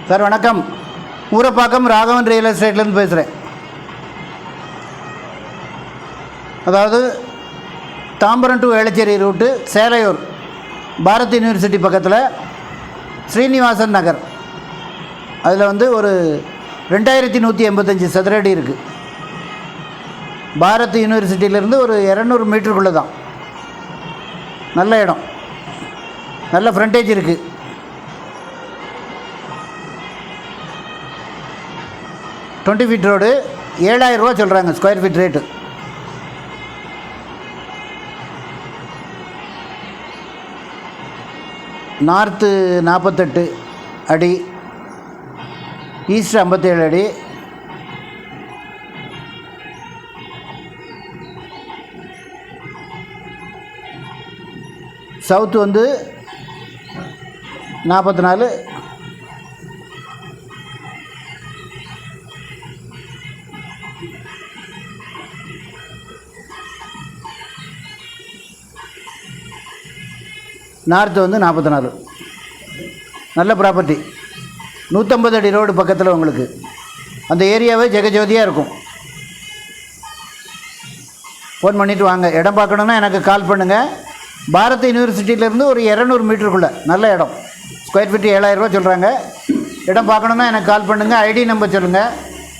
Sir வணக்கம். Urapakkam Raghavan real எஸ்டேட்லேருந்து பேசுகிறேன். அதாவது Tambaram to Velachery route Selaiyur Bharat university பக்கத்தில் ஸ்ரீனிவாசன் நகர், அதில் வந்து ஒரு 2185 சதுரடி இருக்குது. பாரத் யூனிவர்சிட்டியிலேருந்து ஒரு 200 மீட்டருக்குள்ளே தான். நல்ல இடம், நல்ல ஃப்ரண்டேஜ் இருக்குது. 20 ஃபீட் ரோடு, 7000 ரூபா சொல்கிறாங்க ஸ்கொயர் ஃபீட் ரேட்டு. நார்த்து 48 அடி, ஈஸ்ட் 57 அடி, சவுத்து வந்து 44, நார்த்து வந்து 44. நல்ல ப்ராப்பர்ட்டி. 150 அடி ரோடு பக்கத்தில் உங்களுக்கு. அந்த ஏரியாவே ஜெகஜோதியாக இருக்கும். ஃபோன் பண்ணிவிட்டு வாங்க. இடம் பார்க்கணுன்னா எனக்கு கால் பண்ணுங்கள். பாரத் யூனிவர்சிட்டியிலேருந்து ஒரு 200 மீட்டருக்குள்ளே நல்ல இடம். ஸ்கொயர் ஃபீட்டு 7000 ரூபா சொல்கிறாங்க. இடம் பார்க்கணுன்னா எனக்கு கால் பண்ணுங்கள். ஐடி நம்பர் சொல்லுங்கள்.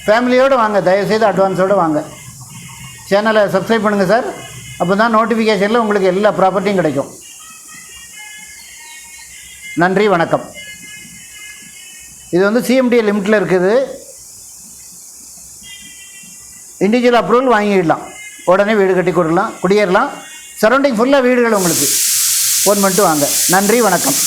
ஃபேமிலியோடு வாங்க, தயவுசெய்து அட்வான்ஸோடு வாங்க. சேனலை சப்ஸ்கிரைப் பண்ணுங்கள் சார். அப்போ தான் நோட்டிஃபிகேஷனில் உங்களுக்கு எல்லா ப்ராப்பர்ட்டியும் கிடைக்கும். நன்றி, வணக்கம். இது வந்து சிஎம்டி லிமிட்டில் இருக்குது. இண்டிவிஜுவல் அப்ரூவல் வாங்கிடலாம். உடனே வீடு கட்டி கொடுக்கலாம், குடியேறலாம். சரௌண்டிங் ஃபுல்லாக வீடுகள் உங்களுக்கு. ஃபோன் பண்ணிட்டு வாங்க. நன்றி, வணக்கம்.